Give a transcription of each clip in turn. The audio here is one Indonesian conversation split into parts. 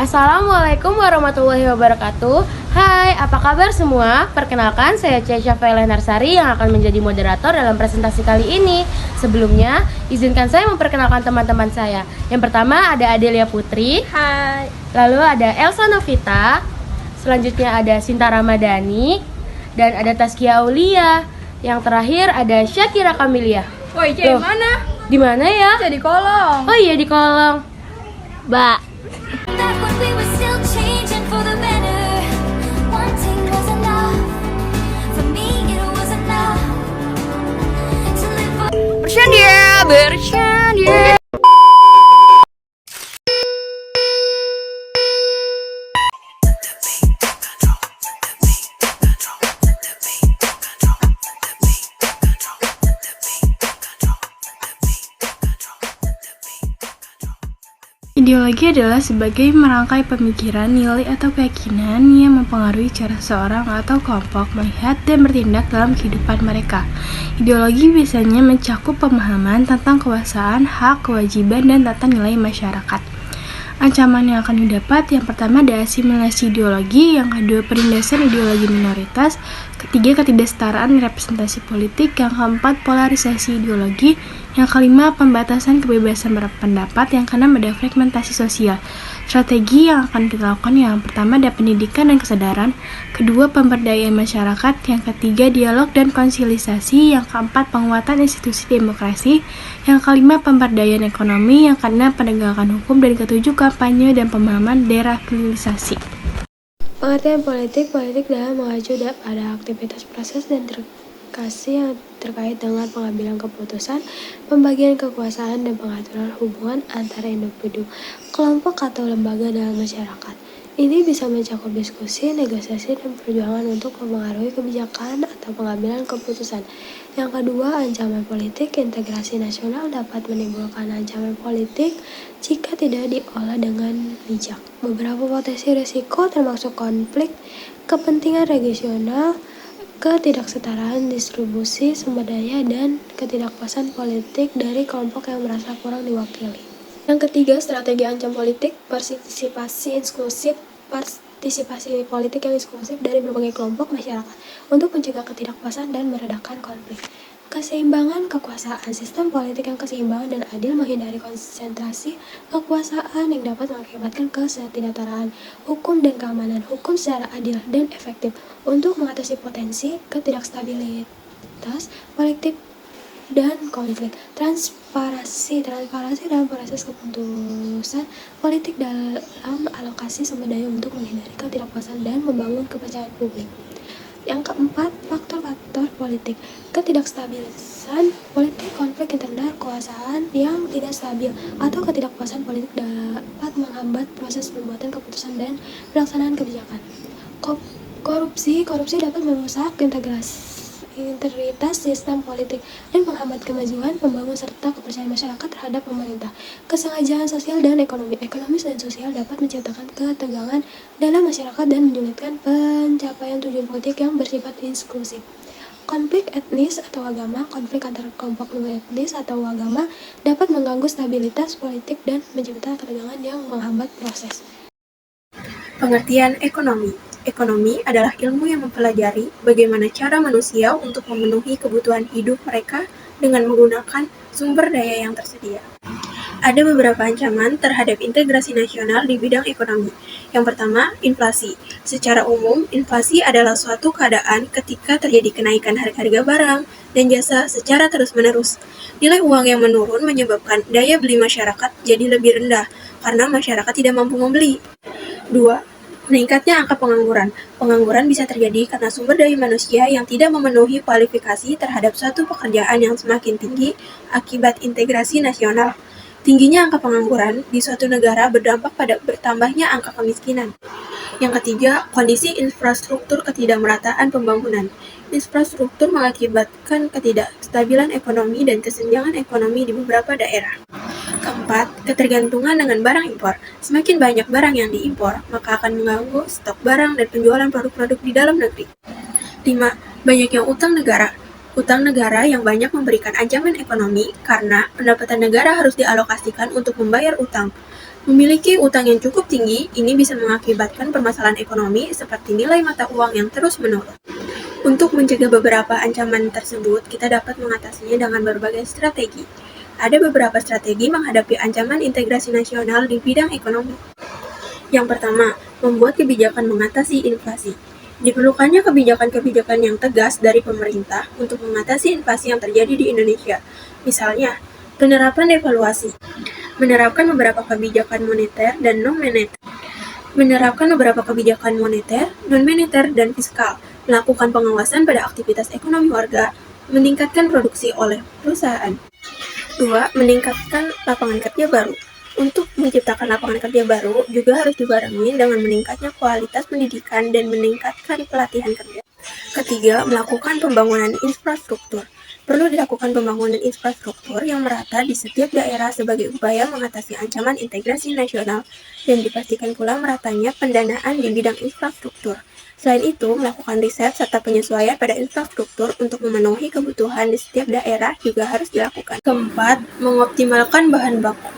Assalamualaikum warahmatullahi wabarakatuh. Hai, apa kabar semua? Perkenalkan, saya Cecia Narsari yang akan menjadi moderator dalam presentasi kali ini. Sebelumnya, izinkan saya memperkenalkan teman-teman saya. Yang pertama ada Adelia Putri. Hai. Lalu ada Elsa Novita. Selanjutnya ada Sinta Ramadhani. Dan ada Taskia Aulia. Yang terakhir ada Syakira Kamilia. Woi, Cek, mana? Di mana ya? Jadi kolong. Oh iya, di kolong. Mbak. Bercanda. Ideologi adalah sebagai merangkai pemikiran, nilai atau keyakinan yang mempengaruhi cara seorang atau kelompok melihat dan bertindak dalam kehidupan mereka. Ideologi biasanya mencakup pemahaman tentang kekuasaan, hak, kewajiban, dan tata nilai masyarakat. Ancaman yang akan didapat, yang pertama ada asimilasi ideologi, yang kedua penindasan ideologi minoritas, ketiga ketidaksetaraan representasi politik, yang keempat polarisasi ideologi, yang kelima pembatasan kebebasan berpendapat, yang keenam ada fragmentasi sosial. Strategi yang akan kita lakukan yang pertama ada pendidikan dan kesadaran, kedua pemberdayaan masyarakat, yang ketiga dialog dan konsilisasi, yang keempat penguatan institusi demokrasi, yang kelima pemberdayaan ekonomi, yang keenam penegakan hukum, dan ketujuh kampanye dan pemahaman deradikalisasi. Pengertian politik dalam mengacu pada aktivitas proses dan kasih yang terkait dengan pengambilan keputusan, pembagian kekuasaan, dan pengaturan hubungan antara individu, kelompok, atau lembaga dalam masyarakat. Ini bisa mencakup diskusi, negosiasi, dan perjuangan untuk mempengaruhi kebijakan atau pengambilan keputusan. Yang kedua, ancaman politik. Integrasi nasional dapat menimbulkan ancaman politik jika tidak diolah dengan bijak. Beberapa potensi risiko termasuk konflik kepentingan regional, ketidaksetaraan distribusi sumber daya, dan ketidakpuasan politik dari kelompok yang merasa kurang diwakili. Yang ketiga, strategi ancam politik, partisipasi politik yang inklusif dari berbagai kelompok masyarakat untuk mencegah ketidakpuasan dan meredakan konflik. Keseimbangan kekuasaan, sistem politik yang keseimbangan dan adil menghindari konsentrasi kekuasaan yang dapat mengakibatkan ketidaksetaraan, hukum dan keamanan, hukum secara adil dan efektif untuk mengatasi potensi ketidakstabilitas politik dan konflik. Transparansi dalam proses keputusan politik dalam alokasi sumber daya untuk menghindari ketidakpuasan dan membangun kepercayaan publik. Yang keempat, faktor-faktor politik. Ketidakstabilisan politik, konflik internal kekuasaan yang tidak stabil, atau ketidakpuasan politik dapat menghambat proses pembuatan keputusan dan pelaksanaan kebijakan. Korupsi dapat merusak integritas sistem politik dan menghambat kemajuan pembangunan serta kepercayaan masyarakat terhadap pemerintah. Kesengajaan sosial dan ekonomis dan sosial dapat menciptakan ketegangan dalam masyarakat dan menyulitkan pencapaian tujuan politik yang bersifat inklusif. Konflik etnis atau agama. Konflik antara kelompok etnis atau agama dapat mengganggu stabilitas politik dan menciptakan ketegangan yang menghambat proses. Pengertian ekonomi. Ekonomi adalah ilmu yang mempelajari bagaimana cara manusia untuk memenuhi kebutuhan hidup mereka dengan menggunakan sumber daya yang tersedia. Ada beberapa ancaman terhadap integrasi nasional di bidang ekonomi. Yang pertama, inflasi. Secara umum, inflasi adalah suatu keadaan ketika terjadi kenaikan harga-harga barang dan jasa secara terus-menerus. Nilai uang yang menurun menyebabkan daya beli masyarakat jadi lebih rendah karena masyarakat tidak mampu membeli. 2. Meningkatnya angka pengangguran. Pengangguran bisa terjadi karena sumber daya manusia yang tidak memenuhi kualifikasi terhadap suatu pekerjaan yang semakin tinggi akibat integrasi nasional. Tingginya angka pengangguran di suatu negara berdampak pada bertambahnya angka kemiskinan. Yang ketiga, kondisi infrastruktur ketidakmerataan pembangunan. Infrastruktur mengakibatkan ketidakstabilan ekonomi dan kesenjangan ekonomi di beberapa daerah. Keempat, ketergantungan dengan barang impor. Semakin banyak barang yang diimpor, maka akan mengganggu stok barang dan penjualan produk-produk di dalam negeri. 5. Banyaknya utang negara. Utang negara yang banyak memberikan ancaman ekonomi karena pendapatan negara harus dialokasikan untuk membayar utang. Memiliki utang yang cukup tinggi, ini bisa mengakibatkan permasalahan ekonomi seperti nilai mata uang yang terus menurun. Untuk mencegah beberapa ancaman tersebut, kita dapat mengatasinya dengan berbagai strategi. Ada beberapa strategi menghadapi ancaman integrasi nasional di bidang ekonomi. Yang pertama, membuat kebijakan mengatasi inflasi. Diperlukannya kebijakan-kebijakan yang tegas dari pemerintah untuk mengatasi inflasi yang terjadi di Indonesia. Misalnya, penerapan devaluasi, menerapkan beberapa kebijakan moneter dan non-moneter, dan fiskal, melakukan pengawasan pada aktivitas ekonomi warga, meningkatkan produksi oleh perusahaan. 2. Meningkatkan lapangan kerja baru. Untuk menciptakan lapangan kerja baru juga harus dibarengi dengan meningkatnya kualitas pendidikan dan meningkatkan pelatihan kerja. Ketiga, melakukan pembangunan infrastruktur. Perlu dilakukan pembangunan infrastruktur yang merata di setiap daerah sebagai upaya mengatasi ancaman integrasi nasional dan dipastikan pula meratanya pendanaan di bidang infrastruktur. Selain itu, melakukan riset serta penyesuaian pada infrastruktur untuk memenuhi kebutuhan di setiap daerah juga harus dilakukan. Keempat, mengoptimalkan bahan baku.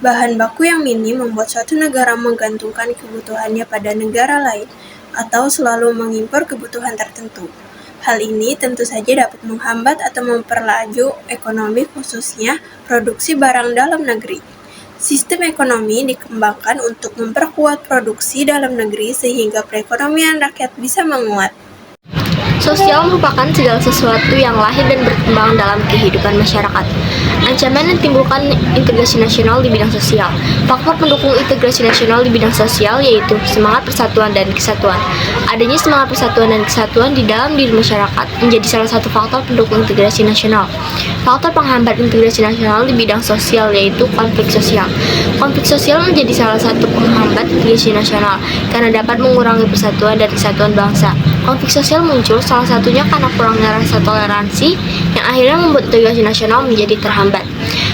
Bahan baku yang minim membuat suatu negara menggantungkan kebutuhannya pada negara lain atau selalu mengimpor kebutuhan tertentu. Hal ini tentu saja dapat menghambat atau memperlaju ekonomi, khususnya produksi barang dalam negeri. Sistem ekonomi dikembangkan untuk memperkuat produksi dalam negeri sehingga perekonomian rakyat bisa menguat. Sosial merupakan segala sesuatu yang lahir dan berkembang dalam kehidupan masyarakat. Ancaman yang timbulkan integrasi nasional di bidang sosial. Faktor pendukung integrasi nasional di bidang sosial yaitu semangat persatuan dan kesatuan. Adanya semangat persatuan dan kesatuan di dalam diri masyarakat menjadi salah satu faktor pendukung integrasi nasional. Faktor penghambat integrasi nasional di bidang sosial yaitu konflik sosial. Konflik sosial menjadi salah satu penghambat integrasi nasional karena dapat mengurangi persatuan dan kesatuan bangsa. Konflik sosial muncul salah satunya karena kurangnya rasa toleransi yang akhirnya membuat integrasi nasional menjadi terhambat.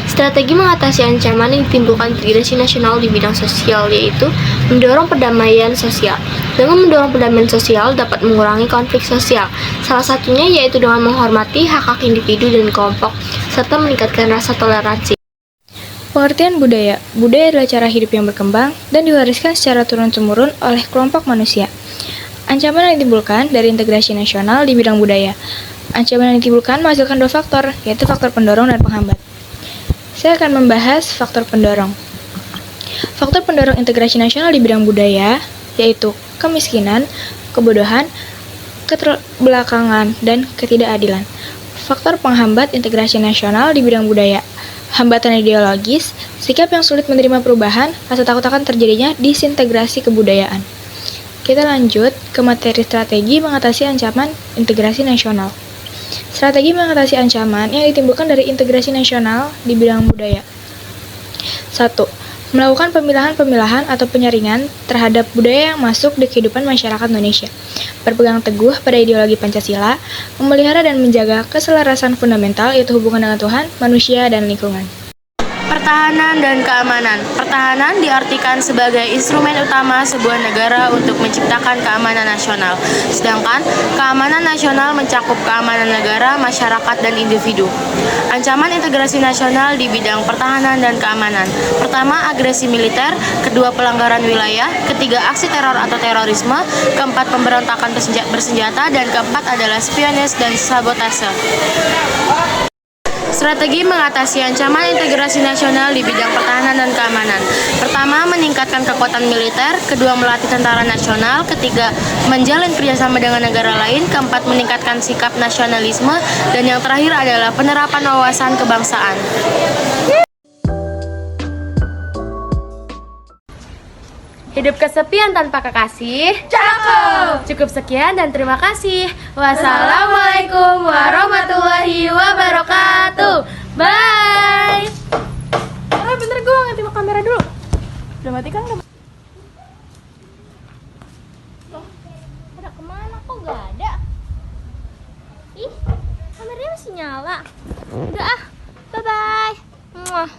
Strategi mengatasi ancaman yang ditimbulkan integrasi nasional di bidang sosial yaitu mendorong perdamaian sosial. Dengan mendorong perdamaian sosial dapat mengurangi konflik sosial. Salah satunya yaitu dengan menghormati hak-hak individu dan kelompok serta meningkatkan rasa toleransi. Pengertian budaya. Budaya adalah cara hidup yang berkembang dan diwariskan secara turun-temurun oleh kelompok manusia. Ancaman yang ditimbulkan dari integrasi nasional di bidang budaya. Ancaman yang ditimbulkan menghasilkan dua faktor, yaitu faktor pendorong dan penghambat. Saya akan membahas faktor pendorong. Faktor pendorong integrasi nasional di bidang budaya yaitu kemiskinan, kebodohan, keterbelakangan, dan ketidakadilan. Faktor penghambat integrasi nasional di bidang budaya. Hambatan ideologis, sikap yang sulit menerima perubahan, rasa takut akan terjadinya disintegrasi kebudayaan. Kita lanjut ke materi strategi mengatasi ancaman integrasi nasional. Strategi mengatasi ancaman yang ditimbulkan dari integrasi nasional di bidang budaya. 1. Melakukan pemilahan-pemilahan atau penyaringan terhadap budaya yang masuk di kehidupan masyarakat Indonesia. Berpegang teguh pada ideologi Pancasila, memelihara dan menjaga keselarasan fundamental yaitu hubungan dengan Tuhan, manusia, dan lingkungan. Pertahanan dan keamanan. Pertahanan diartikan sebagai instrumen utama sebuah negara untuk menciptakan keamanan nasional. Sedangkan keamanan nasional mencakup keamanan negara, masyarakat, dan individu. Ancaman integrasi nasional di bidang pertahanan dan keamanan. Pertama, agresi militer. Kedua, pelanggaran wilayah. Ketiga, aksi teror atau terorisme. Keempat, pemberontakan bersenjata. Dan keempat adalah spionase dan sabotase. Strategi mengatasi ancaman integrasi nasional di bidang pertahanan dan keamanan. Pertama, meningkatkan kekuatan militer. Kedua, melatih tentara nasional. Ketiga, menjalin kerjasama dengan negara lain. Keempat, meningkatkan sikap nasionalisme. Dan yang terakhir adalah penerapan wawasan kebangsaan. Hidup kesepian tanpa kekasih. Cakep. Cukup sekian dan terima kasih. Wassalamualaikum warahmatullahi wabarakatuh. Bye. Bentar gue ganti kamera dulu. Udah mati kan? Loh, pada kemana kok gak ada? Ih, kameranya masih nyala. Udah ah, bye-bye.